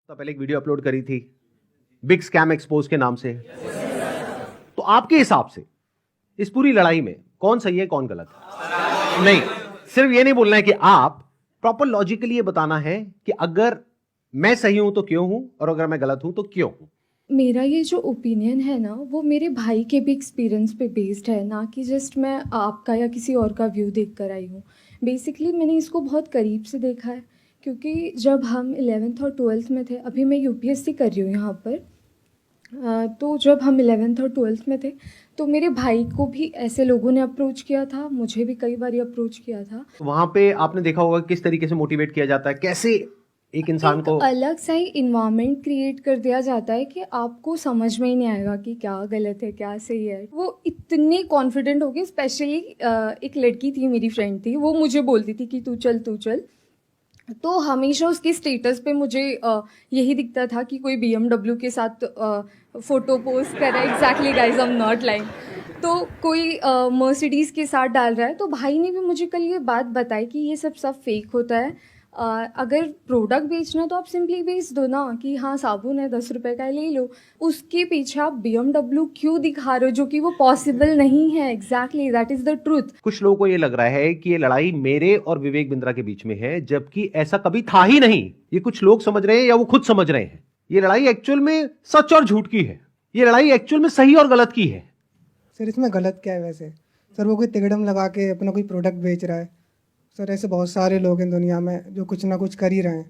तो पहले एक वीडियो अपलोड करी थी बिग स्कैम एक्सपोज के नाम से। तो आपके हिसाब से इस पूरी लड़ाई में कौन सही है कौन गलत है? नहीं, सिर्फ ये नहीं बोलना है कि आप प्रॉपर लॉजिकली ये बताना है कि अगर मैं सही हूं तो क्यों हूं और अगर मैं गलत हूं तो क्यों हूं। मेरा ये जो ओपिनियन है ना, वो मेरे भाई के भी एक्सपीरियंस पे बेस्ड है, ना कि जस्ट मैं आपका या किसी और का व्यू देख कर आई हूँ। बेसिकली मैंने इसको बहुत करीब से देखा है, क्योंकि जब हम 11th और 12th में थे, अभी मैं यूपीएससी कर रही हूँ यहाँ पर, तो जब हम 11th और 12th में थे तो मेरे भाई को भी ऐसे लोगों ने अप्रोच किया था, मुझे भी कई बार अप्रोच किया था। तो वहां पे आपने देखा होगा किस तरीके से मोटिवेट किया जाता है, कैसे एक इंसान एक को अलग सा ही इन्वायरमेंट क्रिएट कर दिया जाता है कि आपको समझ में ही नहीं आएगा कि क्या गलत है क्या सही है। वो इतने कॉन्फिडेंट हो गए, स्पेशली एक लड़की थी, मेरी फ्रेंड थी, वो मुझे बोलती थी कि तू चल तू चल। तो हमेशा उसके स्टेटस पे मुझे यही दिखता था कि कोई BMW के साथ फ़ोटो पोस्ट कर रहा है। Exactly guys, I am not lying. तो कोई मर्सिडीज़ के साथ डाल रहा है। तो भाई ने भी मुझे कल ये बात बताई कि ये सब फेक होता है। अगर प्रोडक्ट बेचना है तो आप सिंपली बेच दो ना, कि हाँ साबुन है 10 रुपए का ले लो। उसके पीछे आप BMW क्यों दिखा रहे हो, जो कि वो पॉसिबल नहीं है। Exactly, that is the truth. कुछ लोगों को यह लग रहा है कि ये लड़ाई मेरे और विवेक बिंद्रा के बीच में है, जबकि ऐसा कभी था ही नहीं। ये कुछ लोग समझ रहे हैं या वो खुद समझ रहे हैं। ये लड़ाई एक्चुअल में सच और झूठ की है। ये लड़ाई एक्चुअल में सही और गलत की है। सर इसमें गलत क्या है वैसे? सर वो कोई तिकड़म लगा के अपना कोई प्रोडक्ट बेच रहा है। सर ऐसे बहुत सारे लोग हैं दुनिया में जो कुछ ना कुछ कर ही रहे हैं,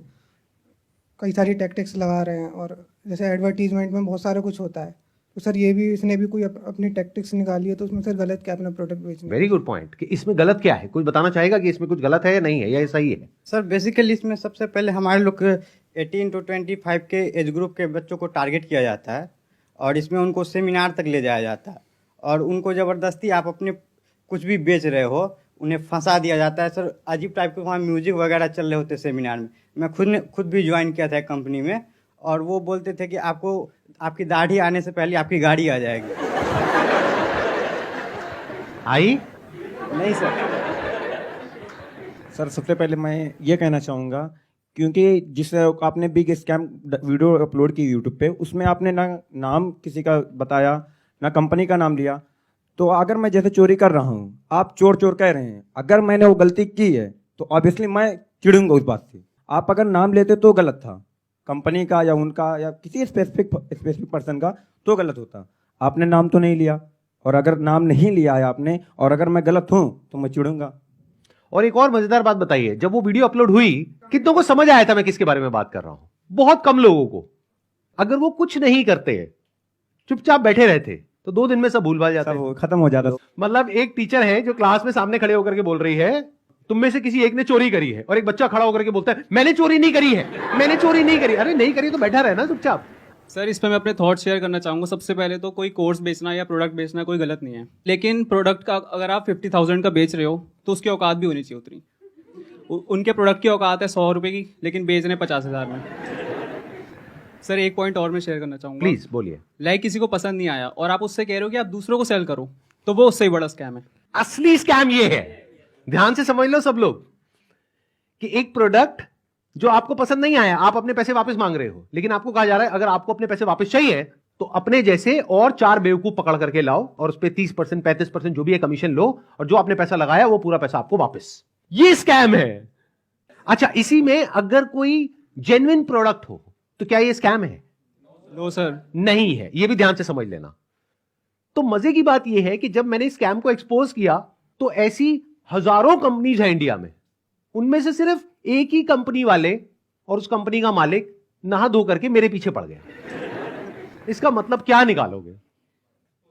कई सारी टैक्टिक्स लगा रहे हैं। और जैसे एडवर्टीजमेंट में बहुत सारा कुछ होता है, तो सर ये भी इसने भी कोई अपनी टैक्टिक्स निकाली है, तो उसमें सर गलत क्या है अपना प्रोडक्ट बेचने? वेरी गुड पॉइंट कि इसमें गलत क्या है। कोई बताना चाहेगा कि इसमें कुछ गलत है या नहीं है या ये सही है? सर बेसिकली इसमें सबसे पहले हमारे लोग 18 to 25 के एज ग्रुप के बच्चों को टारगेट किया जाता है और इसमें उनको सेमिनार तक ले जाया जाता है और उनको ज़बरदस्ती आप अपने कुछ भी बेच रहे हो उन्हें फंसा दिया जाता है। सर अजीब टाइप के वहाँ म्यूजिक वगैरह चल रहे होते सेमिनार में। मैं खुद भी ज्वाइन किया था एक कंपनी में और वो बोलते थे कि आपको आपकी दाढ़ी आने से पहले आपकी गाड़ी आ जाएगी। आई नहीं सर। सर सबसे पहले मैं ये कहना चाहूँगा, क्योंकि जिस आपने बिग स्कैम वीडियो अपलोड की यूट्यूब पे, उसमें आपने ना नाम किसी का बताया ना कंपनी का नाम लिया। तो अगर मैं जैसे चोरी कर रहा हूँ, आप चोर चोर कह रहे हैं, अगर मैंने वो गलती की है तो ऑब्वियसली मैं चिढ़ूंगा उस बात से। आप अगर नाम लेते तो गलत था, कंपनी का या उनका या किसी स्पेसिफिक पर्सन का, तो गलत होता। आपने नाम तो नहीं लिया, और अगर नाम नहीं लिया है आपने और अगर मैं गलत हूं तो मैं चिढ़ूंगा। और एक और मजेदार बात बताइए, जब वो वीडियो अपलोड हुई कितनों को समझ आया था मैं किसके बारे में बात कर रहा हूं? बहुत कम लोगों को। अगर वो कुछ नहीं करते, चुपचाप बैठे रहते, तो 2 दिन में सब भूल भाल जाता है, वो खत्म हो जाता। मतलब एक टीचर है जो क्लास में सामने खड़े होकर के बोल रही है तुम में से किसी एक ने चोरी करी है, और एक बच्चा खड़ा होकर के बोलता है मैंने चोरी नहीं करी है, मैंने चोरी नहीं करी। अरे नहीं करी तो बैठा रहे ना चुपचाप। सर इसमें मैं अपने थॉट शेयर करना चाहूँगा। सबसे पहले तो कोई कोर्स बेचना या प्रोडक्ट बेचना कोई गलत नहीं है, लेकिन प्रोडक्ट का अगर आप 50,000 का बेच रहे हो तो उसकी औकात भी होनी चाहिए उतनी। उनके प्रोडक्ट की औकात है 100 रुपये की, लेकिन बेच रहे 50,000 में। सर एक पॉइंट और मैं शेयर करना चाहूँगा। प्लीज बोलिए। लाइक किसी को पसंद नहीं आया और आप उससे कह रहे हो कि आप दूसरों को सेल करो, तो वो उससे ही बड़ा स्कैम है। असली स्कैम ये है, ध्यान से समझ लो सब लोग, कि एक प्रोडक्ट जो आपको पसंद नहीं आया, आप अपने पैसे वापस मांग रहे हो, लेकिन आपको कहा जा रहा है अगर आपको अपने पैसे वापस चाहिए तो अपने जैसे और 4 बेवकूफ पकड़ करके लाओ और उस पर 30% 35% जो भी है कमीशन लो, और जो आपने पैसा लगाया वो पूरा पैसा आपको वापस। ये स्कैम है। अच्छा, इसी में अगर कोई जेन्युइन प्रोडक्ट हो तो क्या ये स्कैम है? नो सर, नहीं है। ये भी ध्यान से समझ लेना। तो मजे की बात यह है कि जब मैंने स्कैम को एक्सपोज किया तो ऐसी हजारों कंपनीज हैं इंडिया में, उनमें से सिर्फ एक ही कंपनी वाले और उस कंपनी का मालिक नहा धो करके मेरे पीछे पड़ गया। इसका मतलब क्या निकालोगे?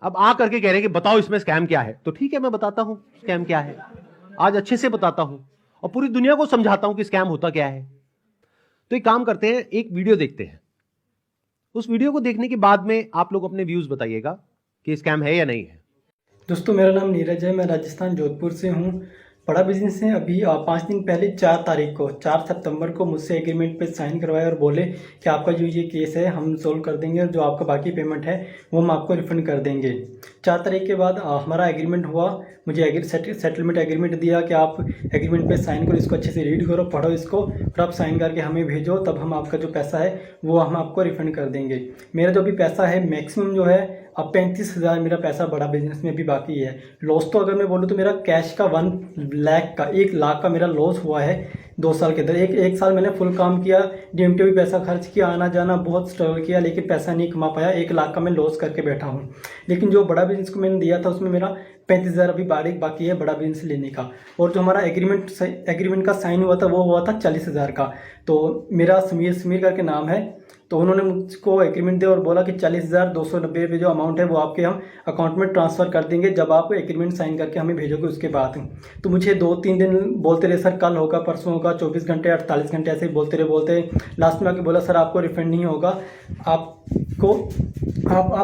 अब आ करके कह रहे हैं कि बताओ इसमें स्कैम क्या है। तो ठीक है, मैं बताता हूं स्कैम क्या है। आज अच्छे से बताता हूं और पूरी दुनिया को समझाता हूं कि स्कैम होता क्या है। तो एक काम करते हैं, एक वीडियो देखते हैं। उस वीडियो को देखने के बाद में आप लोग अपने व्यूज बताइएगा कि स्कैम है या नहीं है। दोस्तों मेरा नाम नीरज है, मैं राजस्थान जोधपुर से हूँ। बड़ा बिजनेस है। अभी 5 दिन पहले 4 सितंबर को मुझसे एग्रीमेंट पे साइन करवाए और बोले कि आपका जो ये केस है हम सोल्व कर देंगे और जो आपका बाकी पेमेंट है वो हम आपको रिफंड कर देंगे। 4 तारीख के बाद हमारा एग्रीमेंट हुआ। मुझे सेटलमेंट एग्रीमेंट दिया कि आप एग्रीमेंट पे साइन करो, इसको अच्छे से रीड करो, पढ़ो इसको, फिर आप साइन करके हमें भेजो, तब हम आपका जो पैसा है वो हम आपको रिफंड कर देंगे। मेरा जो भी पैसा है मैक्सिमम जो है अब 35,000 मेरा पैसा बड़ा बिजनेस में भी बाकी है। लॉस तो अगर मैं बोलूँ तो मेरा कैश का 1 लाख का मेरा लॉस हुआ है 2 साल के अंदर। एक साल मैंने फुल काम किया, डीएमटी भी पैसा खर्च किया, आना जाना बहुत स्ट्रगल किया, लेकिन पैसा नहीं कमा पाया। 1 लाख का मैं लॉस करके बैठा हूँ। लेकिन जो बड़ा बिजनेस को मैंने दिया था उसमें मेरा 35,000 अभी बाकी है बड़ा बिजनेस लेने का। और जो हमारा एग्रीमेंट का साइन हुआ था वो हुआ था 40,000 का। तो मेरा समीर करके नाम है, तो उन्होंने मुझको एग्रीमेंट दिया और बोला कि 40,290 रुपये जो अमाउंट है वो आपके हम अकाउंट में ट्रांसफ़र कर देंगे जब आप एग्रीमेंट साइन करके हमें भेजोगे उसके बाद। तो मुझे 2-3 दिन बोलते रहे, सर कल होगा, परसों होगा, 24 घंटे 48 घंटे ऐसे ही बोलते लास्ट में आके बोला सर आपको रिफंड नहीं होगा, आप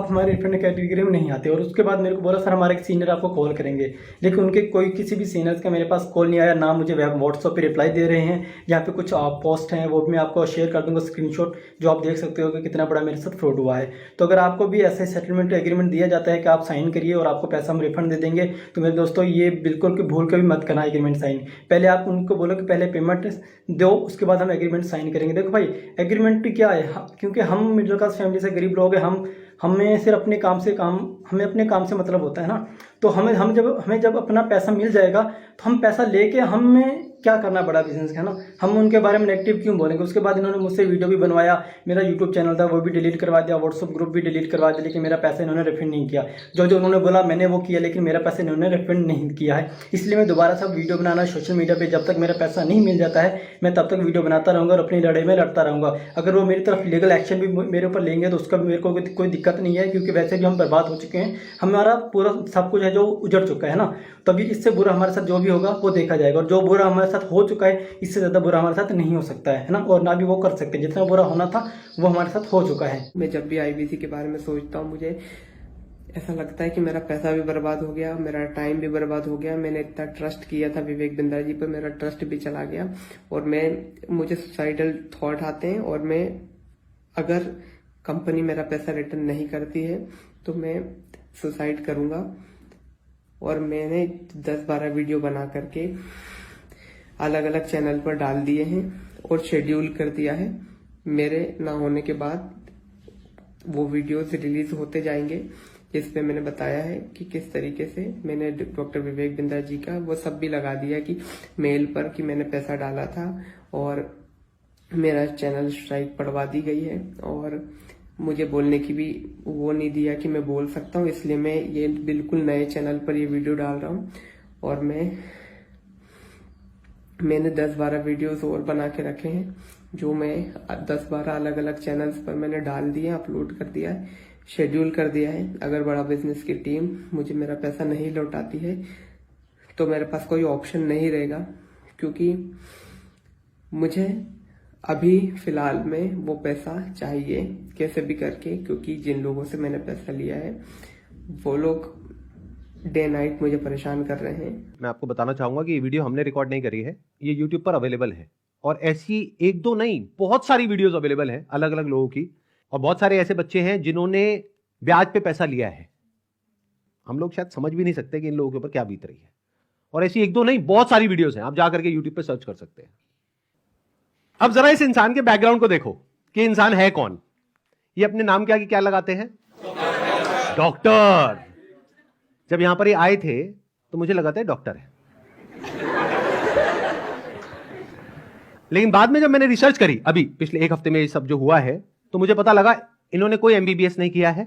हमारे रिफंड कैटेगरी में नहीं आते। और उसके बाद मेरे को बोला सर हमारे एक सीनियर आपको कॉल करेंगे, लेकिन उनके किसी भी सीनियर्स का मेरे पास कॉल नहीं आया, ना मुझे व्हाट्सएप पे रिप्लाई दे रहे हैं। यहाँ पे कुछ पोस्ट हैं वो भी मैं आपको शेयर कर दूंगा स्क्रीनशॉट, जो आप देख सकते हो कि कितना बड़ा मेरे साथ फ्रॉड हुआ है। तो अगर आपको भी ऐसे सेटलमेंट एग्रीमेंट दिया जाता है कि आप साइन करिए और आपको पैसा हम रिफंड दे देंगे, तो मेरे दोस्तों ये बिल्कुल भी भूल के भी मत करना एग्रीमेंट साइन। पहले आप उनको बोलो कि पहले पेमेंट दो, उसके बाद हम एग्रीमेंट साइन करेंगे। देखो भाई एग्रीमेंट क्या है, क्योंकि हम मिडिल क्लास फैमिली से गरीब लोग हैं, हमें सिर्फ अपने काम से मतलब होता है ना। तो हमें जब अपना पैसा मिल जाएगा तो हम पैसा लेके हमें क्या करना बड़ा बिजनेस है ना, हम उनके बारे में नेगेटिव क्यों बोलेंगे। उसके बाद इन्होंने मुझसे वीडियो भी बनवाया, मेरा यूट्यूब चैनल था वो भी डिलीट करवा दिया, व्हाट्सअप ग्रुप भी डिलीट करवा दिया, लेकिन मेरा पैसा इन्होंने रिफंड नहीं किया। जो उन्होंने बोला मैंने वो किया, लेकिन मेरा पैसा इन्होंने रिफंड नहीं किया है। इसलिए मैं दोबारा से वीडियो बनाना सोशल मीडिया पर जब तक मेरा पैसा नहीं मिल जाता है मैं तब तक वीडियो बनाता रहूँगा और अपनी लड़ाई में लड़ता रहूँगा। अगर वो मेरी तरफ लीगल एक्शन भी मेरे ऊपर लेंगे तो उसका भी मेरे को कोई दिक्कत नहीं है, क्योंकि वैसे भी हम बर्बाद हो चुके हैं, हमारा पूरा सब कुछ है जो उजड़ चुका है ना। तभी इससे बुरा हमारे साथ जो भी होगा वो देखा जाएगा, और जो बुरा हमारे साथ हो चुका है इससे ज़्यादा बुरा हमारे साथ नहीं हो सकता है ना, और ना भी वो कर सकते। जितना बुरा होना था वो हमारे साथ हो चुका है। मैं जब भी आईबीसी के बारे में सोचता हूँ मुझे ऐसा लगता है कि मेरा पैसा भी बर्बाद हो गया, मेरा टाइम भी बर्बाद हो गया। मैंने इतना ट्रस्ट किया था विवेक बिंद्रा जी पर, मेरा ट्रस्ट भी चला गया और मुझे सुसाइडल थॉट आते हैं। और मैं अगर कंपनी मेरा पैसा रिटर्न नहीं करती है तो मैं सुसाइड करूँगा। और मैंने 10-12 वीडियो बना करके अलग अलग चैनल पर डाल दिए हैं और शेड्यूल कर दिया है। मेरे ना होने के बाद वो वीडियोस रिलीज होते जाएंगे, जिस पे मैंने बताया है कि किस तरीके से मैंने डॉक्टर विवेक बिंद्रा जी का वो सब भी लगा दिया कि मेल पर कि मैंने पैसा डाला था, और मेरा चैनल स्ट्राइक पड़वा दी गई है। और मुझे बोलने की भी वो नहीं दिया कि मैं बोल सकता हूँ, इसलिए मैं ये बिल्कुल नए चैनल पर ये वीडियो डाल रहा हूँ। और मैंने 10-12 वीडियोस और बना के रखे हैं, जो मैं 10-12 अलग अलग चैनल्स पर मैंने डाल दिए, अपलोड कर दिया है, शेड्यूल कर दिया है। अगर बड़ा बिजनेस की टीम मुझे मेरा पैसा नहीं लौटाती है तो मेरे पास कोई ऑप्शन नहीं रहेगा, क्योंकि मुझे अभी फिलहाल में वो पैसा चाहिए कैसे भी करके, क्योंकि जिन लोगों से मैंने पैसा लिया है वो लोग डे नाइट मुझे परेशान कर रहे हैं। मैं आपको बताना चाहूंगा कि ये वीडियो हमने रिकॉर्ड नहीं करी है, ये यूट्यूब पर अवेलेबल है, और ऐसी 1-2 नहीं बहुत सारी वीडियोस अवेलेबल हैं अलग अलग लोगों की। और बहुत सारे ऐसे बच्चे हैं जिन्होंने ब्याज पे पैसा लिया है, हम लोग शायद समझ भी नहीं सकते कि इन लोगों के ऊपर क्या बीत रही है। और ऐसी 1-2 नहीं बहुत सारी वीडियोस हैं, आप जाकर के यूट्यूब पे सर्च कर सकते हैं। अब जरा इस इंसान के बैकग्राउंड को देखो कि इंसान है कौन। ये अपने नाम के आगे क्या लगाते हैं? डॉक्टर। जब यहां पर ये आए थे तो मुझे लगा था डॉक्टर है, लेकिन बाद में जब मैंने रिसर्च करी अभी पिछले 1 हफ्ते में ये सब जो हुआ है, तो मुझे पता लगा इन्होंने कोई एमबीबीएस नहीं किया है,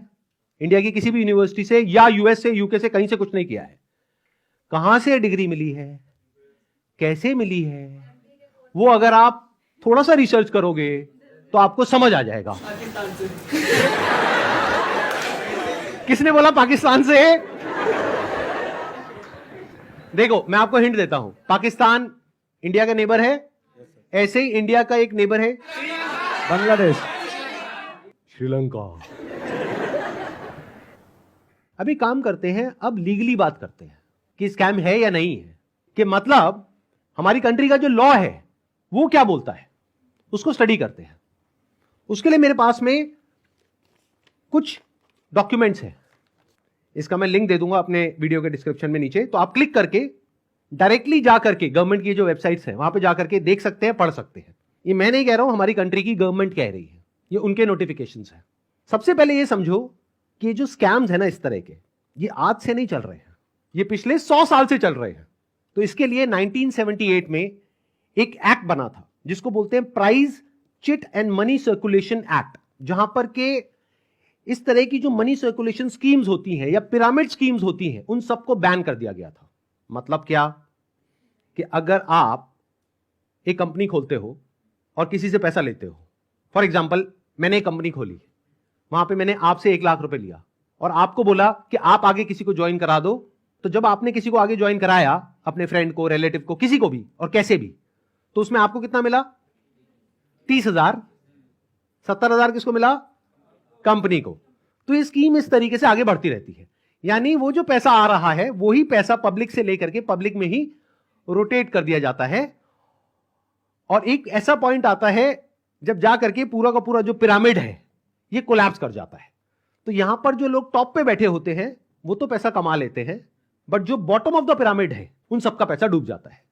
इंडिया की किसी भी यूनिवर्सिटी से या यूएस से यूके से कहीं से कुछ नहीं किया है। कहां से डिग्री मिली है, कैसे मिली है, वो अगर आप थोड़ा सा रिसर्च करोगे तो आपको समझ आ जाएगा। किसने बोला पाकिस्तान से? देखो मैं आपको हिंट देता हूं, पाकिस्तान इंडिया का नेबर है, ऐसे ही इंडिया का एक नेबर है बांग्लादेश, श्रीलंका। अभी काम करते हैं, अब लीगली बात करते हैं कि स्कैम है या नहीं है। कि मतलब हमारी कंट्री का जो लॉ है वो क्या बोलता है, उसको स्टडी करते हैं। उसके लिए मेरे पास में कुछ डॉक्यूमेंट्स हैं, इसका मैं लिंक दे दूंगा अपने वीडियो के डिस्क्रिप्शन में नीचे, तो आप क्लिक करके डायरेक्टली जा करके गवर्नमेंट की जो वेबसाइट्स हैं वहां पे जा करके देख सकते हैं, पढ़ सकते हैं। ये मैं नहीं कह रहा हूं, हमारी कंट्री की गवर्नमेंट कह रही है, ये उनके नोटिफिकेशंस हैं। सबसे पहले ये समझो कि ये जो स्कैम्स है ना इस तरह के, ये आज से नहीं चल रहे हैं, ये पिछले 100 साल से चल रहे हैं। तो इसके लिए 1978 में एक एक्ट बना था जिसको बोलते हैं prize chit and money circulation act, जहां पर के इस तरह की जो मनी सर्कुलेशन स्कीम्स होती हैं या पिरामिड स्कीम्स होती हैं उन सबको बैन कर दिया गया था। मतलब क्या कि अगर आप एक कंपनी खोलते हो और किसी से पैसा लेते हो, फॉर एग्जाम्पल मैंने एक कंपनी खोली, वहां पे मैंने आपसे 1 लाख रुपए लिया और आपको बोला कि आप आगे किसी को ज्वाइन करा दो, तो जब आपने किसी को आगे ज्वाइन कराया, अपने फ्रेंड को, रिलेटिव को, किसी को भी और कैसे भी, तो उसमें आपको कितना मिला? 30,000। 70,000 किसको मिला? कंपनी को। तो ये स्कीम इस तरीके से आगे बढ़ती रहती है, यानी वो जो पैसा आ रहा है वही पैसा पब्लिक से लेकर के पब्लिक में ही रोटेट कर दिया जाता है। और एक ऐसा पॉइंट आता है जब जाकर के पूरा का पूरा जो पिरामिड है ये कोलैप्स कर जाता है। तो यहां पर जो लोग टॉप पे बैठे होते हैं वो तो पैसा कमा लेते हैं, बट जो बॉटम ऑफ द पिरामिड है उन सबका पैसा डूब जाता है।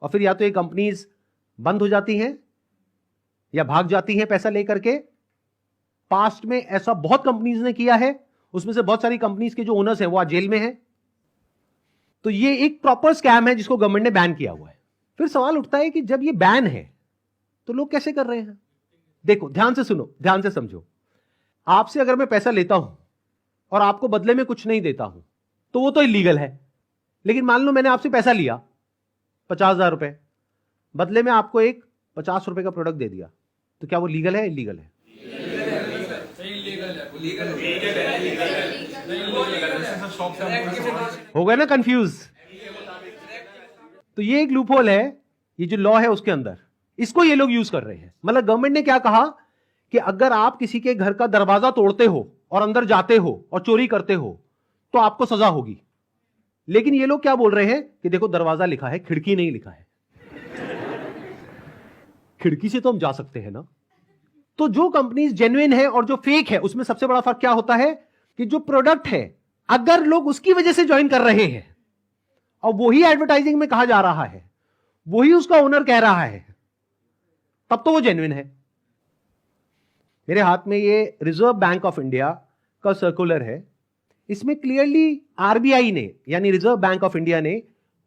और फिर या तो ये कंपनीज बंद हो जाती हैं या भाग जाती हैं पैसा लेकर के। पास्ट में ऐसा बहुत कंपनीज ने किया है, उसमें से बहुत सारी कंपनीज के जो ओनर्स हैं वो आज जेल में हैं। तो ये एक प्रॉपर स्कैम है जिसको गवर्नमेंट ने बैन किया हुआ है। फिर सवाल उठता है कि जब ये बैन है तो लोग कैसे कर रहे हैं? देखो, ध्यान से सुनो, ध्यान से समझो। आपसे अगर मैं पैसा लेता हूं और आपको बदले में कुछ नहीं देता हूं तो वो तो इलीगल है। लेकिन मान लो मैंने आपसे पैसा लिया 50,000 रुपए, बदले में आपको एक 50 रुपए का प्रोडक्ट दे दिया, तो क्या वो लीगल है, इलीगल है? हो गए ना कंफ्यूज? तो ये एक लूपहोल है, ये जो लॉ है उसके अंदर, इसको ये लोग यूज कर रहे हैं। मतलब गवर्नमेंट ने क्या कहा कि अगर आप किसी के घर का दरवाजा तोड़ते हो और अंदर जाते हो और चोरी करते हो तो आपको सजा होगी। लेकिन ये लोग क्या बोल रहे हैं कि देखो दरवाजा लिखा है, खिड़की नहीं लिखा है। खिड़की से तो हम जा सकते हैं ना। तो जो कंपनीज जेन्युइन है और जो फेक है उसमें सबसे बड़ा फर्क क्या होता है कि जो प्रोडक्ट है अगर लोग उसकी वजह से ज्वाइन कर रहे हैं और वही एडवर्टाइजिंग में कहा जा रहा है, वही उसका ओनर कह रहा है, तब तो वो जेन्युइन है। मेरे हाथ में ये रिजर्व बैंक ऑफ इंडिया का सर्कुलर है। इसमें क्लियरली आरबीआई ने यानी रिजर्व बैंक ऑफ इंडिया ने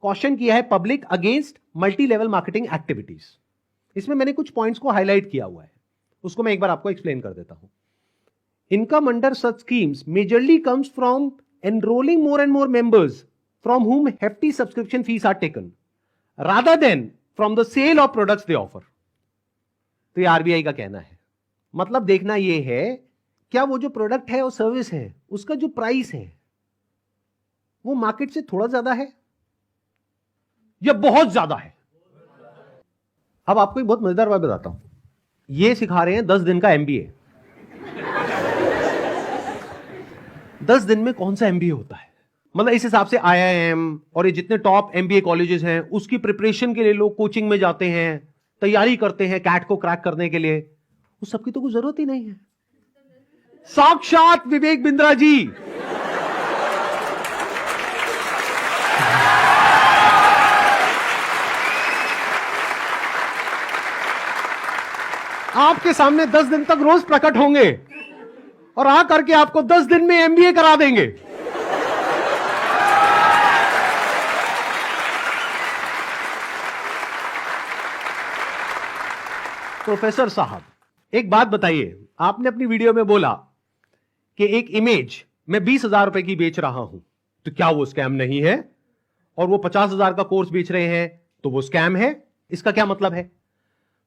कॉशन किया है public against multi level marketing activities. इसमें मैंने कुछ पॉइंट्स को हाईलाइट किया हुआ है, उसको मैं एक बार आपको एक्सप्लेन कर देता हूं। Income under such schemes majorly comes from enrolling more and more members from whom hefty subscription fees are taken rather than from the sale of products they offer। तो ये आरबीआई का कहना है। मतलब देखना ये है क्या वो जो प्रोडक्ट है और सर्विस है उसका जो प्राइस है वो मार्केट से थोड़ा ज्यादा है या बहुत ज्यादा है। अब आपको एक बहुत मजेदार बात बताता हूं। ये सिखा रहे हैं 10 दिन का एमबीए। 10 दिन में कौन सा एमबीए होता है? मतलब इस हिसाब से आईआईएम और ये जितने टॉप एमबीए कॉलेजेस हैं उसकी प्रिपरेशन के लिए लोग कोचिंग में जाते हैं, तैयारी करते हैं कैट को क्रैक करने के लिए, उस सबकी तो कोई जरूरत ही नहीं है। साक्षात विवेक बिंद्रा जी आपके सामने 10 दिन तक रोज प्रकट होंगे और आ करके आपको 10 दिन में एमबीए करा देंगे। प्रोफेसर साहब एक बात बताइए, आपने अपनी वीडियो में बोला कि एक इमेज मैं 20,000 रुपए की बेच रहा हूं, तो क्या वो स्कैम नहीं है? और वो 50,000 का कोर्स बेच रहे हैं तो वो स्कैम है? इसका क्या मतलब है?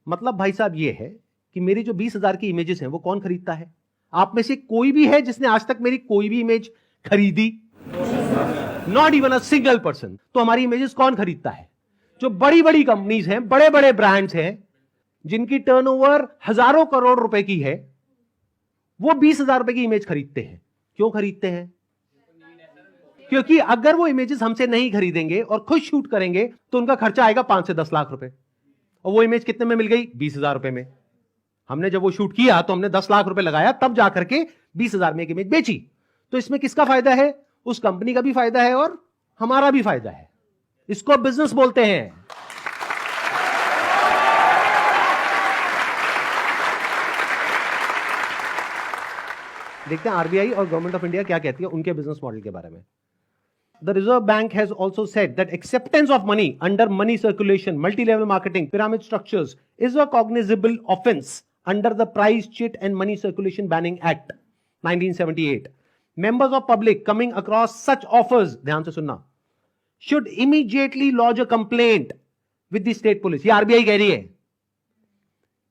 मतलब भाई साहब ये है कि मेरी जो 20,000 की इमेजेस हैं वो कौन खरीदता है? आप में से कोई भी है जिसने आज तक मेरी कोई भी इमेज खरीदी? Not even a single person. तो हमारी इमेजेस कौन खरीदता है? जो बड़ी बड़ी कंपनीज हैं, बड़े बड़े ब्रांड्स हैं जिनकी टर्नओवर हजारों करोड़ रुपए की है, वो 20,000 रुपए की इमेज खरीदते हैं। क्यों खरीदते हैं? क्योंकि अगर वो इमेजेस हमसे नहीं खरीदेंगे और खुद शूट करेंगे तो उनका खर्चा आएगा 5 से 10 लाख रुपए, और वो इमेज कितने में मिल गई? 20,000 रुपए में। हमने जब वो शूट किया तो हमने 10 लाख रुपए लगाया, तब जाकर के 20,000 में एक इमेज बेची। तो इसमें किसका फायदा है? उस कंपनी का भी फायदा है और हमारा भी फायदा है। इसको बिजनेस बोलते हैं। देखते हैं आरबीआई और गवर्नमेंट ऑफ इंडिया क्या कहती है उनके बिजनेस मॉडल के बारे में। The Reserve Bank has also said that acceptance of money under money circulation, multi-level marketing, pyramid structures is a cognizable offense under the Price, Chit and Money Circulation Banning Act 1978. Members of public coming across such offers, ध्यान से सुनना, should immediately lodge a complaint with the state police. ये RBI कह रही है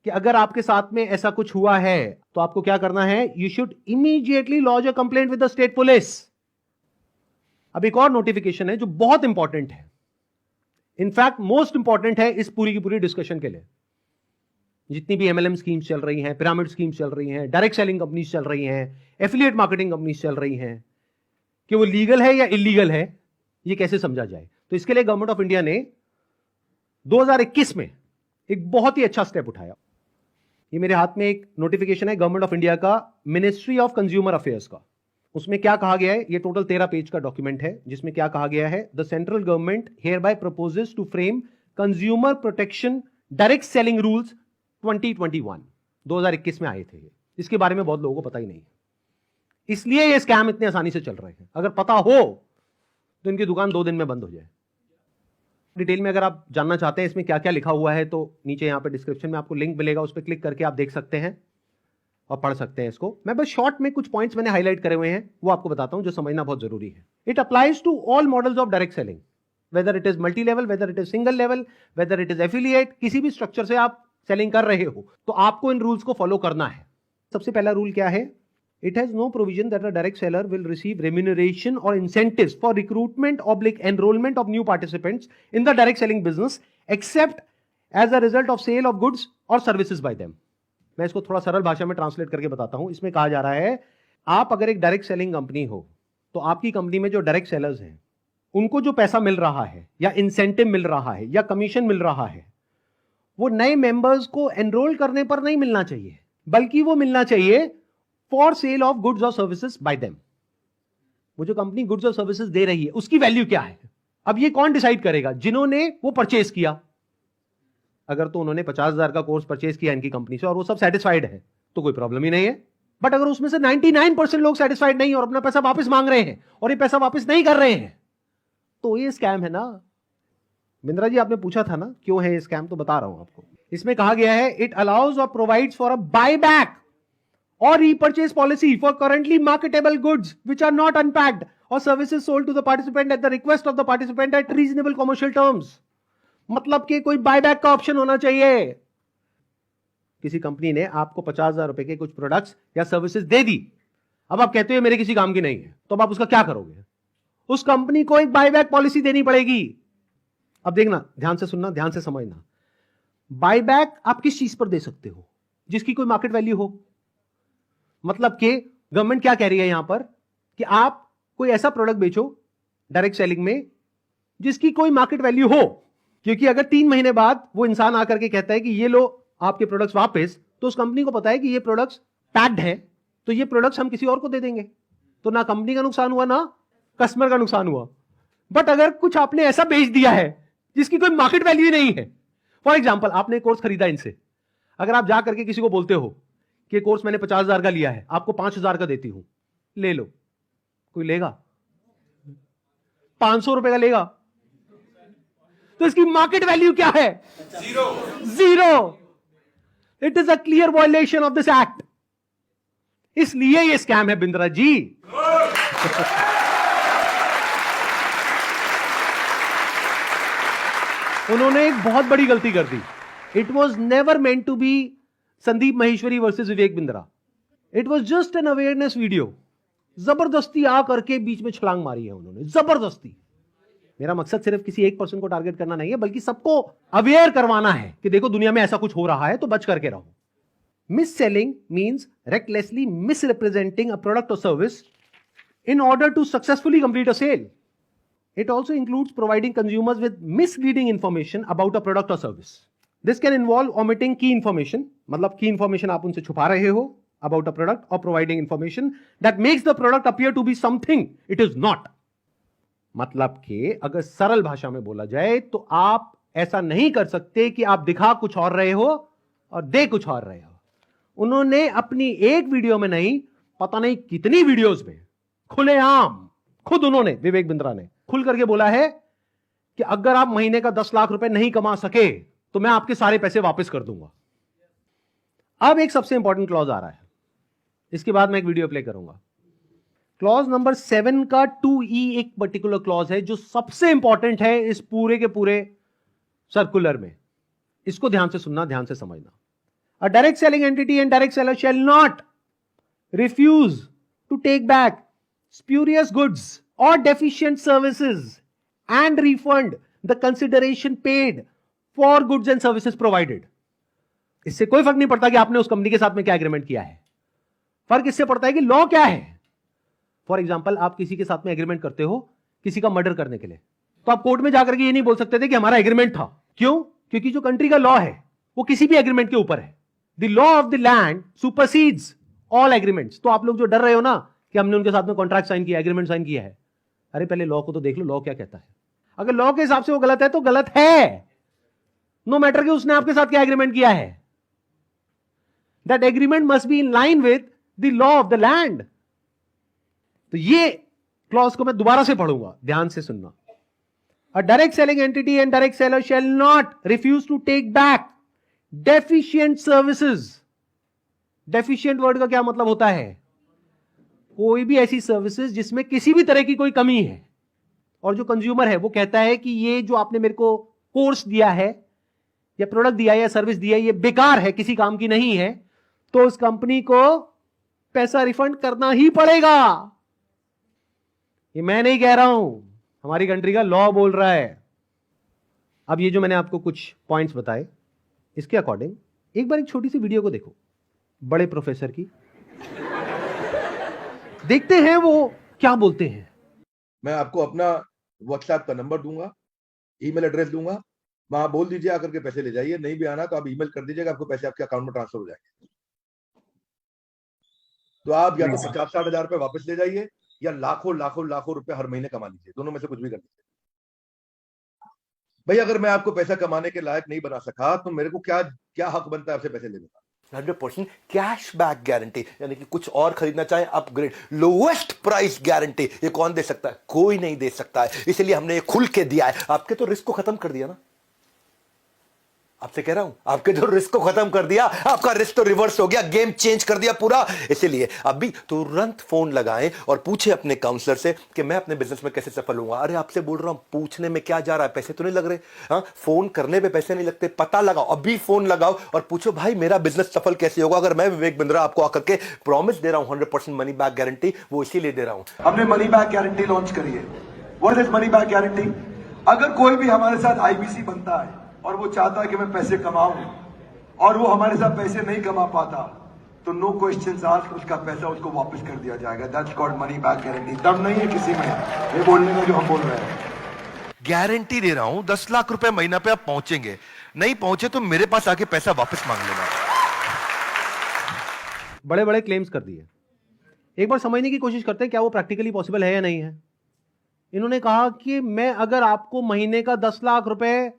कि अगर आपके साथ में ऐसा कुछ हुआ है तो आपको क्या करना है? You should immediately lodge a complaint with the state police. अब एक और नोटिफिकेशन है जो बहुत इंपॉर्टेंट है, इनफैक्ट मोस्ट इंपॉर्टेंट है इस पूरी की पूरी डिस्कशन के लिए। जितनी भी एमएलएम स्कीम्स चल रही हैं, पिरामिड स्कीम्स चल रही हैं, डायरेक्ट सेलिंग कंपनीज चल रही हैं, एफिलिएट मार्केटिंग कंपनीज चल रही हैं, कि वो लीगल है या इलीगल है, ये कैसे समझा जाए। तो इसके लिए गवर्नमेंट ऑफ इंडिया ने 2021 में एक बहुत ही अच्छा स्टेप उठाया। ये मेरे हाथ में एक नोटिफिकेशन है गवर्नमेंट ऑफ इंडिया का, मिनिस्ट्री ऑफ कंज्यूमर अफेयर्स का। उसमें क्या कहा गया है? ये टोटल 13 पेज का डॉक्यूमेंट है, जिसमें क्या कहा गया है? The central government hereby proposes to frame consumer protection direct selling rules 2021। 2021 में आए थे ये। इसके बारे में बहुत लोगों को पता ही नहीं है, इसलिए ये स्कैम इतने आसानी से चल रहे हैं। अगर पता हो तो इनकी दुकान 2 दिन में बंद हो जाए। डिटेल में अगर आप जानना चाहते हैं इसमें क्या क्या लिखा हुआ है तो नीचे यहां पे डिस्क्रिप्शन में आपको लिंक मिलेगा, उस पर क्लिक करके आप देख सकते हैं और पढ़ सकते हैं इसको। मैं बस शॉर्ट में कुछ पॉइंट्स मैंने हाईलाइट करे हुए हैं, वो आपको बताता हूं जो समझना बहुत जरूरी है। It applies to all models of direct selling, whether it is multi level, whether it is single level, whether it is affiliate, किसी भी स्ट्रक्चर से आप सेलिंग कर रहे हो तो आपको इन रूल्स को फॉलो करना है। सबसे पहला रूल क्या है? It has no provision that a direct seller will receive remuneration और incentives for recruitment oblique enrolment of new participants in the direct selling business except as a result of sale of goods और services by them. मैं इसको थोड़ा सरल भाषा में translate करके बताता हूं। इसमें कहा जा रहा है, आप अगर एक डायरेक्ट सेलिंग कंपनी हो तो आपकी कंपनी में जो डायरेक्ट सेलर्स हैं उनको जो पैसा मिल रहा है या इंसेंटिव मिल रहा है या कमीशन मिल रहा है, वो नए मेंबर्स को एनरोल करने पर नहीं मिलना चाहिए, बल्कि वो मिलना चाहिए फॉर सेल ऑफ गुड्स और सर्विसेज बाय देम। वो जो कंपनी गुड्स और सर्विसेज दे रही है उसकी वैल्यू क्या है? अब ये कौन डिसाइड करेगा? जिन्होंने वो परचेज किया। अगर तो उन्होंने 50,000 का कोर्स परचेज किया इनकी कंपनी से और वो सब सेटिस्फाइड है तो कोई प्रॉब्लम ही नहीं है। बट अगर उसमें से 99% लोग सेटिस्फाइड नहीं और अपना पैसा वापस मांग रहे हैं और ये पैसा वापस नहीं कर रहे हैं तो ये स्कैम है ना। बिंद्रा जी आपने पूछा था ना क्यों है ये स्कैम, तो बता रहा हूं आपको। इसमें कहा गया है, इट अलाउज और provides for a buy back or repurchase policy for currently marketable goods which are not unpacked or services sold to the participant at the request of the participant at reasonable commercial terms। मतलब कि कोई buyback का option होना चाहिए। किसी company ने आपको 50,000 रुपए के कुछ प्रोडक्ट्स या सर्विसेज दे दी, अब आप कहते हो मेरे किसी काम की नहीं है, तो अब आप उसका क्या करोगे? उस कंपनी को एक बायबैक पॉलिसी देनी पड़ेगी। अब देखना, ध्यान से सुनना, ध्यान से समझना। बायबैक आप किस चीज पर दे सकते हो? जिसकी कोई मार्केट वैल्यू हो। मतलब कि गवर्नमेंट क्या कह रही है यहां पर कि आप कोई ऐसा प्रोडक्ट बेचो डायरेक्ट सेलिंग में जिसकी कोई मार्केट वैल्यू हो, क्योंकि अगर 3 महीने बाद वो इंसान आकर के कहता है कि ये लो आपके प्रोडक्ट्स वापस, तो उस कंपनी को पता है कि ये प्रोडक्ट्स पैक्ड है, तो ये प्रोडक्ट्स हम किसी और को दे देंगे, तो ना कंपनी का नुकसान हुआ ना कस्टमर का नुकसान हुआ। बट अगर कुछ आपने ऐसा बेच दिया है जिसकी कोई मार्केट वैल्यू ही नहीं है, फॉर एग्जाम्पल आपने कोर्स खरीदा इनसे, अगर आप जा करके किसी को बोलते हो कि कोर्स मैंने 50,000 का लिया है, आपको 5,000 का देती हूं, ले लो, कोई लेगा? 500 रुपए का लेगा? तो इसकी मार्केट वैल्यू क्या है? Zero. It is a clear violation of this act. इसलिए ये स्कैम है बिंद्रा जी। उन्होंने एक बहुत बड़ी गलती कर दी। It was never meant to be Sandeep Maheshwari versus Vivek Bindra. It was just an awareness video. जबरदस्ती आ करके बीच में छलांग मारी है उन्होंने, जबरदस्ती। मेरा मकसद सिर्फ किसी एक पर्सन को टारगेट करना नहीं है, बल्कि सबको अवेयर करवाना है कि देखो दुनिया में ऐसा कुछ हो रहा है तो बच करके रहो। Misselling means recklessly misrepresenting a product और service in order to successfully complete a sale. It also includes providing consumers with misleading information about a product or service. This can involve omitting key information, मतलब key information आप उनसे छुपा रहे हो about a product, or providing information that makes the product appear to be something it is not. मतलब कि अगर सरल भाषा में बोला जाए तो आप ऐसा नहीं कर सकते कि आप दिखा कुछ और रहे हो और दे कुछ और रहे हो। उन्होंने अपनी एक वीडियो में नहीं, पता नहीं कितनी वीडियोस में खुलेआम खुद उन्होंने, विवेक बिंद्रा ने खुल करके बोला है कि अगर आप महीने का 10 लाख रुपए नहीं कमा सके तो मैं आपके सारे पैसे वापस कर दूंगा। अब एक सबसे इंपॉर्टेंट क्लॉज आ रहा है, इसके बाद मैं एक वीडियो प्ले करूंगा। क्लॉज नंबर 7 का 2E एक पर्टिकुलर क्लॉज है जो सबसे इंपॉर्टेंट है इस पूरे के पूरे सर्कुलर में। इसको ध्यान से सुनना, ध्यान से समझना। A direct selling entity and direct seller shall not refuse to take back spurious goods or deficient services and refund the consideration paid for goods and services provided. इससे कोई फर्क नहीं पड़ता कि आपने उस कंपनी के साथ में क्या एग्रीमेंट किया है, फर्क इससे पड़ता है कि लॉ क्या है। फॉर एग्जाम्पल, आप किसी के साथ में एग्रीमेंट करते हो किसी का मर्डर करने के लिए, तो आप कोर्ट में जाकर के ये नहीं बोल सकते थे कि हमारा एग्रीमेंट था। क्यों? क्योंकि जो कंट्री का लॉ है वो किसी भी एग्रीमेंट के ऊपर है। The law of the land supersedes all agreements. तो आप लोग जो डर रहे हो ना कि हमने उनके साथ में कॉन्ट्रैक्ट साइन किया, एग्रीमेंट साइन किया है, अरे पहले लॉ को तो देख लो, लॉ क्या कहता है। अगर लॉ के हिसाब से वो गलत है तो गलत है, नो मैटर कि उसने आपके साथ क्या एग्रीमेंट किया है। That agreement must be in line with the law of the land. तो ये क्लॉज को मैं दोबारा से पढ़ूंगा, ध्यान से सुनना। A direct selling entity and direct seller shall not refuse to take back deficient services. Deficient word का क्या मतलब होता है? कोई भी ऐसी सर्विसेज जिसमें किसी भी तरह की कोई कमी है और जो कंज्यूमर है वो कहता है कि ये जो आपने मेरे को कोर्स दिया है या प्रोडक्ट दिया है या सर्विस दिया है ये बेकार है, किसी काम की नहीं है, तो उस कंपनी को पैसा रिफंड करना ही पड़ेगा। ये मैं नहीं कह रहा हूं, हमारी कंट्री का लॉ बोल रहा है। अब ये जो मैंने आपको कुछ पॉइंट्स बताए, इसके अकॉर्डिंग एक बार एक छोटी सी वीडियो को देखो, बड़े प्रोफेसर की, देखते हैं वो क्या बोलते हैं। मैं आपको अपना व्हाट्सएप का नंबर दूंगा, ईमेल एड्रेस दूंगा, वहां बोल दीजिए आकर के पैसे ले जाइए। नहीं भी आना तो आप ईमेल कर दीजिएगा, आपको पैसे आपके अकाउंट में ट्रांसफर हो जाएंगे। तो आप या तो 50-60 हजार रुपए वापस ले जाइए या लाखों लाखों लाखों रुपए हर महीने कमा लीजिए, दोनों में से कुछ भी कर लीजिए। भाई अगर मैं आपको पैसा कमाने के लायक नहीं बना सका तो मेरे को क्या क्या हक बनता है आपसे पैसे लेने का? 100% कैश बैक गारंटी, यानी कि कुछ और खरीदना चाहे अपग्रेड, लोवेस्ट प्राइस गारंटी, ये कौन दे सकता है? कोई नहीं दे सकता है, इसलिए हमने ये खुल के दिया है। आपके तो रिस्क को खत्म कर दिया ना, आपसे कह रहा हूं, आपके जो रिस्क को खत्म कर दिया, आपका रिस्क तो रिवर्स हो गया, गेम चेंज कर दिया पूरा। इसलिए अभी तुरंत फोन लगाएं और पूछे अपने काउंसलर से कि मैं अपने बिजनेस में कैसे सफल होऊंगा। अरे आपसे बोल रहा हूं, पूछने में क्या जा रहा है, पैसे तो नहीं लग रहे। हाँ, फोन करने पे पैसे नहीं लगते, पता लगाओ, अभी फोन लगाओ और पूछो भाई मेरा बिजनेस सफल कैसे होगा। अगर मैं विवेक बिंद्रा आपको आकर के प्रॉमिस दे रहा हूं 100% मनी बैक गारंटी, वो इसीलिए दे रहा हूं। हमने मनी बैक गारंटी लॉन्च करी है। What is money back guarantee? अगर कोई भी हमारे साथ आईबीसी बनता है और वो चाहता है कि मैं पैसे कमाऊं और वो हमारे साथ पैसे नहीं कमा पाता, तो नो क्वेश्चंस आस्क्ड, उसका पैसा उसको वापस कर दिया जाएगा। That's called money back guarantee. दम नहीं है किसी में ये बोलने में जो हम बोल रहे हैं। गारंटी दे रहा हूं 10 लाख रुपए महीना पे आप पहुंचेंगे, नहीं पहुंचे तो मेरे पास आके पैसा वापस मांग लेना। बड़े बड़े क्लेम्स कर दिए, एक बार समझने की कोशिश करते हैं क्या वो प्रैक्टिकली पॉसिबल है या नहीं है। इन्होंने कहा कि मैं अगर आपको महीने का 10 लाख रुपए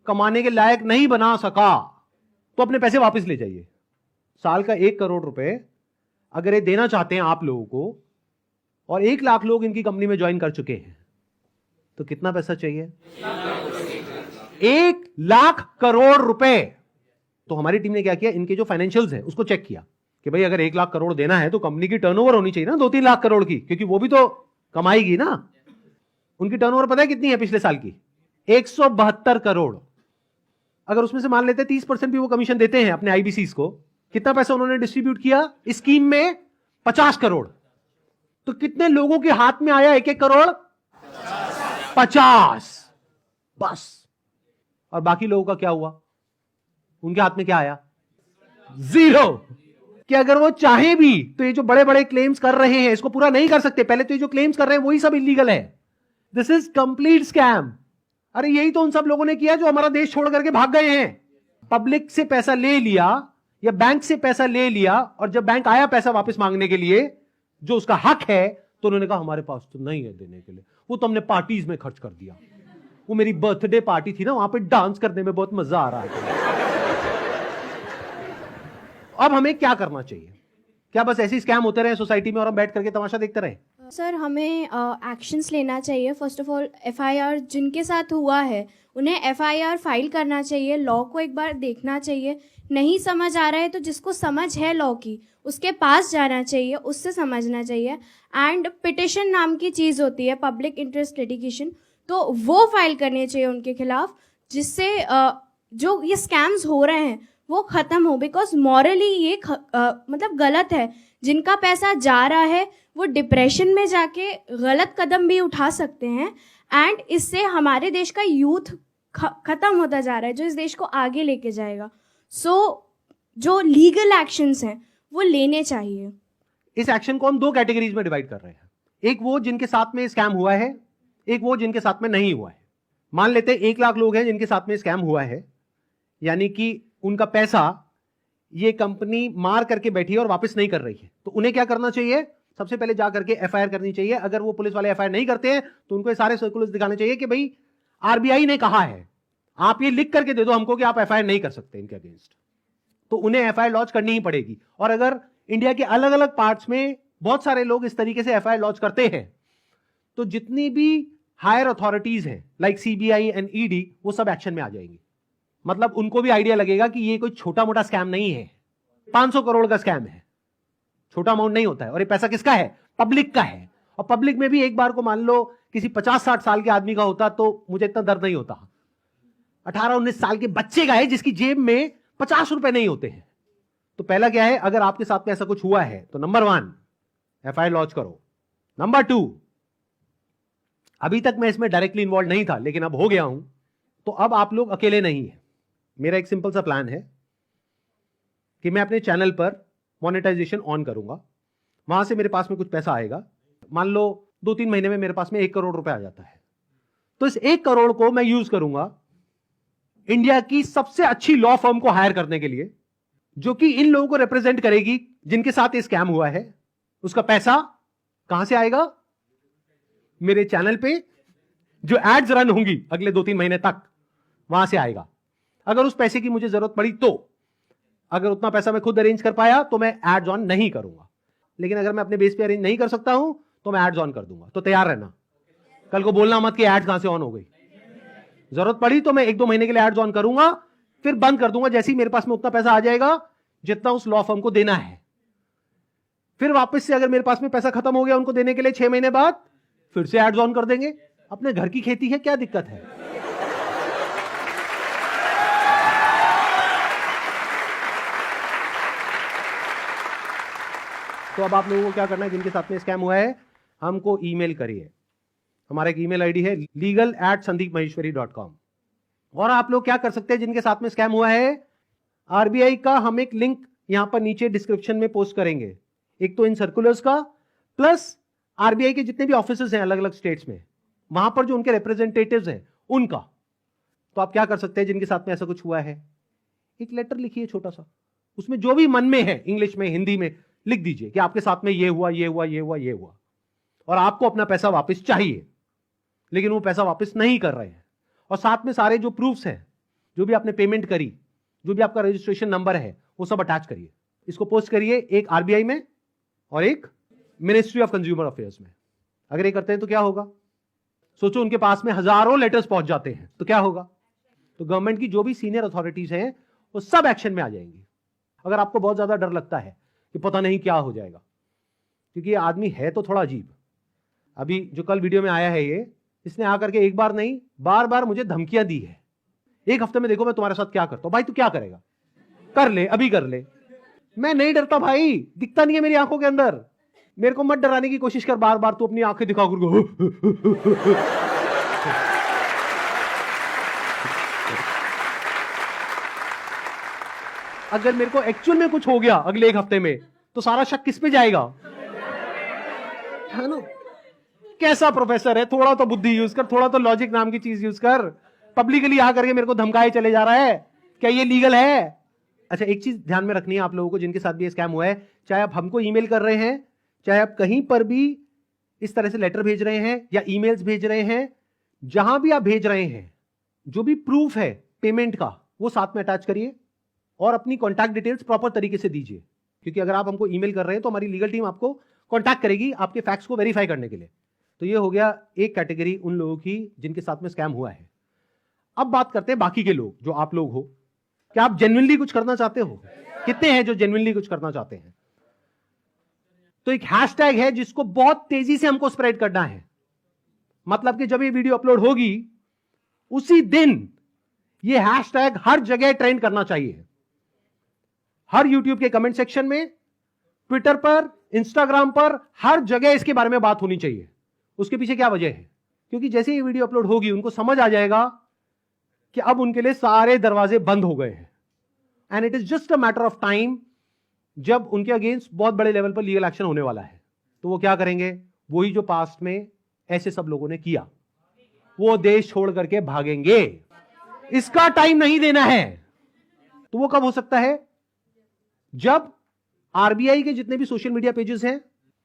कमाने के लायक नहीं बना सका तो अपने पैसे वापस ले जाइए। साल का 1 करोड़ रुपए अगर ये देना चाहते हैं आप लोगों को और 1 लाख लोग इनकी कंपनी में ज्वाइन कर चुके हैं, तो कितना पैसा चाहिए? 1 लाख करोड़ रुपए। तो हमारी टीम ने क्या किया, इनके जो फाइनेंशियल्स है उसको चेक किया कि भाई अगर 1 लाख करोड़ देना है तो कंपनी की टर्नओवर होनी चाहिए ना 2-3 लाख करोड़ की, क्योंकि वो भी तो कमाएगी ना। उनकी टर्नओवर पता है कितनी है पिछले साल की? 172 करोड़। अगर उसमें से मान लेते 30% भी वो कमीशन देते हैं अपने आईबीसीज को, कितना पैसा उन्होंने डिस्ट्रीब्यूट किया स्कीम में? 50 करोड़। तो कितने लोगों के हाथ में आया 1-1 करोड़? 50 बस। और बाकी लोगों का क्या हुआ? उनके हाथ में क्या आया? 0। कि अगर वो चाहे भी तो ये जो बड़े बड़े क्लेम्स कर रहे हैं इसको पूरा नहीं कर सकते। पहले तो ये जो क्लेम्स कर रहे हैं वही सब इलीगल है। This is complete scam. अरे यही तो उन सब लोगों ने किया जो हमारा देश छोड़ करके भाग गए हैं। पब्लिक से पैसा ले लिया या बैंक से पैसा ले लिया, और जब बैंक आया पैसा वापस मांगने के लिए जो उसका हक है, तो उन्होंने कहा हमारे पास तो नहीं है देने के लिए, वो तो हमने पार्टीज में खर्च कर दिया। वो मेरी बर्थडे पार्टी थी ना, वहां पे डांस करने में बहुत मजा आ रहा है। अब हमें क्या करना चाहिए? क्या बस ऐसे स्कैम होते रहे सोसाइटी में और हम बैठ करके तमाशा देखते रहे? सर, हमें एक्शंस लेना चाहिए। फर्स्ट ऑफ ऑल एफआईआर जिनके साथ हुआ है उन्हें एफआईआर फाइल करना चाहिए। लॉ को एक बार देखना चाहिए। नहीं समझ आ रहा है तो जिसको समझ है लॉ की उसके पास जाना चाहिए, उससे समझना चाहिए। एंड पिटिशन नाम की चीज़ होती है, पब्लिक इंटरेस्ट लिटिगेशन, तो वो फाइल करनी चाहिए उनके खिलाफ, जिससे जो ये स्कैम्स हो रहे हैं वो ख़त्म हो। बिकॉज मॉरली ये मतलब गलत है। जिनका पैसा जा रहा है वो डिप्रेशन में जाके गलत कदम भी उठा सकते हैं। एंड इससे हमारे देश का यूथ ख़त्म होता जा रहा है, जो इस देश को आगे लेके जाएगा। सो जो लीगल एक्शंस हैं वो लेने चाहिए। इस एक्शन को हम दो कैटेगरीज में डिवाइड कर रहे हैं। एक वो जिनके साथ में स्कैम हुआ है, एक वो जिनके साथ में नहीं हुआ है। मान लेते हैं 1 लाख लोग हैं जिनके साथ में स्कैम हुआ है, यानी कि उनका पैसा ये कंपनी मार करके बैठी है और वापस नहीं कर रही है। तो उन्हें क्या करना चाहिए? सबसे पहले जा करके एफआईआर करनी चाहिए। अगर वो पुलिस वाले एफआईआर नहीं करते हैं तो उनको ये सारे सर्कुलर्स दिखाने चाहिए कि भाई आरबीआई ने कहा है, आप ये लिख करके दे दो हमको कि आप एफआईआर नहीं कर सकते इनके अगेंस्ट। तो उन्हें एफआईआर लॉन्च करनी ही पड़ेगी। और अगर इंडिया के अलग अलग पार्ट्स में बहुत सारे लोग इस तरीके से एफआईआर लॉन्च करते हैं, तो जितनी भी हायर अथॉरिटीज हैं लाइक सीबीआई एंड ईडी, वो सब एक्शन में आ जाएंगी। मतलब उनको भी आइडिया लगेगा कि ये कोई छोटा मोटा स्कैम नहीं है, 500 करोड़ का स्कैम है, छोटा अमाउंट नहीं होता है। और ये पैसा किसका है? पब्लिक का है। और पब्लिक में भी एक बार को मान लो किसी 50-60 साल के आदमी का होता तो मुझे इतना दर्द नहीं होता। 18-19 साल के बच्चे का है जिसकी जेब में 50 रुपए नहीं होते हैं। तो पहला क्या है, अगर आपके साथ में ऐसा कुछ हुआ है तो नंबर 1 एफआईआर लॉन्च करो। नंबर 2, अभी तक मैं इसमें डायरेक्टली इन्वॉल्व नहीं था लेकिन अब हो गया हूं, तो अब आप लोग अकेले नहीं है। मेरा एक सिंपल सा प्लान है कि मैं अपने चैनल पर मोनेटाइजेशन ऑन करूंगा। वहां से मेरे पास में कुछ पैसा आएगा। मान लो 2-3 महीने में मेरे पास में 1 करोड़ रुपए आ जाता है, तो इस 1 करोड़ को मैं यूज करूंगा इंडिया की सबसे अच्छी लॉ फर्म को हायर करने के लिए, जो कि इन लोगों को रिप्रेजेंट करेगी जिनके साथ ये स्कैम हुआ है। उसका पैसा कहां से आएगा? मेरे चैनल पे जो एड्स रन होंगी अगले 2-3 महीने तक, वहां से आएगा। अगर उस पैसे की मुझे जरूरत पड़ी तो, अगर उतना पैसा मैं खुद अरेंज कर पाया तो मैं एड्स ऑन नहीं करूंगा, लेकिन अगर मैं अपने बेस पे अरेंज नहीं कर सकता हूं तो मैं एड्स ऑन कर दूंगा। तो तैयार रहना, कल को बोलना मत कि एड्स कहां से ऑन हो गई। जरूरत पड़ी तो मैं 1-2 महीने के लिए एड्स ऑन करूंगा, फिर बंद कर दूंगा जैसे ही मेरे पास में उतना पैसा आ जाएगा जितना उस लॉ फर्म को देना है। फिर वापस से अगर मेरे पास में पैसा खत्म हो गया उनको देने के लिए 6 महीने बाद, फिर से एड्स ऑन कर देंगे। अपने घर की खेती है, क्या दिक्कत है? तो अब आप लोगों को क्या करना है, जिनके साथ में स्कैम हुआ है हमको ईमेल करिए। हमारा एक ईमेल आईडी है legal@sandeepmaheshwari.com। और आप लोग क्या कर सकते हैं, जिनके साथ में स्कैम हुआ है, आरबीआई का हम एक लिंक यहां पर नीचे डिस्क्रिप्शन में पोस्ट करेंगे। एक तो इन सर्कुलर्स का, प्लस आरबीआई के जितने भी ऑफिसेज हैं अलग अलग स्टेट्स में, वहां पर जो उनके रिप्रेजेंटेटिव्स हैं उनका। तो आप क्या कर सकते हैं, जिनके साथ में ऐसा कुछ हुआ है, एक लेटर लिखिए छोटा सा, उसमें जो भी मन में है इंग्लिश में हिंदी में लिख दीजिए कि आपके साथ में ये हुआ, ये हुआ, ये हुआ, ये हुआ, और आपको अपना पैसा वापस चाहिए, लेकिन वो पैसा वापस नहीं कर रहे हैं। और साथ में सारे जो प्रूफ्स हैं, जो भी आपने पेमेंट करी, जो भी आपका रजिस्ट्रेशन नंबर है, वो सब अटैच करिए। इसको पोस्ट करिए, एक आरबीआई में और एक मिनिस्ट्री ऑफ कंज्यूमर अफेयर्स में। अगर ये करते हैं तो क्या होगा, सोचो उनके पास में हजारों लेटर्स पहुंच जाते हैं तो क्या होगा। तो गवर्नमेंट की जो भी सीनियर अथॉरिटीज हैं वो सब एक्शन में आ जाएंगी। अगर आपको बहुत ज्यादा डर लगता है कि पता नहीं क्या हो जाएगा, क्योंकि ये आदमी है तो थोड़ा अजीब। अभी जो कल वीडियो में आया है ये, इसने आकर के एक बार नहीं बार बार मुझे धमकियां दी है, 1 हफ्ते में देखो मैं तुम्हारे साथ क्या करता हूं। भाई तू क्या करेगा, कर ले, अभी कर ले। मैं नहीं डरता भाई, दिखता नहीं है मेरी आंखों के अंदर। मेरे को मत डराने की कोशिश कर बार बार, तू अपनी आंखें दिखा कर। अगर मेरे को एक्चुअल में कुछ हो गया अगले 1 हफ्ते में, तो सारा शक किस पे जाएगा? है ना? कैसा प्रोफेसर है? थोड़ा तो बुद्धि यूज कर, थोड़ा तो लॉजिक नाम की चीज यूज कर। पब्लिकली आ करके मेरे को धमकाए चले जा रहा है, क्या ये लीगल है? अच्छा, एक चीज ध्यान में रखनी है आप लोगों को जिनके साथ भी ये स्कैम हुआ है, चाहे आप हमको ईमेल कर रहे हैं, चाहे आप कहीं पर भी इस तरह से लेटर भेज रहे हैं या ईमेल्स भेज रहे हैं, जहां भी आप भेज रहे हैं, जो भी प्रूफ है पेमेंट का, वो साथ में अटैच करिए और अपनी कॉन्टैक्ट डिटेल्स प्रॉपर तरीके से दीजिए। क्योंकि अगर आप हमको ईमेल कर रहे हैं तो हमारी लीगल टीम आपको कॉन्टैक्ट करेगी आपके फैक्ट्स को वेरीफाई करने के लिए। तो ये हो गया एक कैटेगरी उन लोगों की जिनके साथ में स्कैम हुआ है। अब बात करते हैं बाकी के लोग, जो आप लोग हो। क्या आप जेन्युइनली कुछ करना चाहते हो? कितने हैं जो जेन्युइनली कुछ करना चाहते हैं? तो एक हैशटैग है जिसको बहुत तेजी से हमको स्प्रेड करना है। मतलब कि जब ये वीडियो अपलोड होगी उसी दिन ये हैशटैग हर जगह ट्रेंड करना चाहिए। हर यूट्यूब के कमेंट सेक्शन में, ट्विटर पर, इंस्टाग्राम पर, हर जगह इसके बारे में बात होनी चाहिए। उसके पीछे क्या वजह है? क्योंकि जैसे ये वीडियो अपलोड होगी उनको समझ आ जाएगा कि अब उनके लिए सारे दरवाजे बंद हो गए हैं, and it is just a matter of time जब उनके अगेंस्ट बहुत बड़े लेवल पर लीगल एक्शन होने वाला है। तो वो क्या करेंगे? वही जो पास्ट में ऐसे सब लोगों ने किया, वो देश छोड़ करके भागेंगे। इसका टाइम नहीं देना है। तो वो कब हो सकता है? जब आरबीआई के जितने भी सोशल मीडिया पेजेस हैं,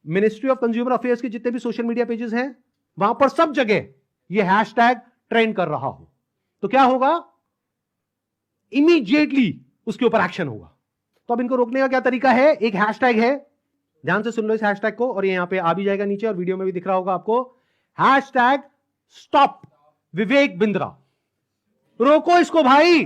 मिनिस्ट्री ऑफ कंज्यूमर अफेयर्स के जितने भी सोशल मीडिया पेजेस हैं, वहां पर सब जगह ये हैशटैग ट्रेंड कर रहा हो, तो क्या होगा? इमीडिएटली उसके ऊपर एक्शन होगा। तो अब इनको रोकने का क्या तरीका है? एक हैशटैग है, ध्यान से सुन लो इस हैशटैग को, और ये यहां पे आ भी जाएगा नीचे और वीडियो में भी दिख रहा होगा आपको। Hashtag stop Vivek Bindra. रोको इसको भाई।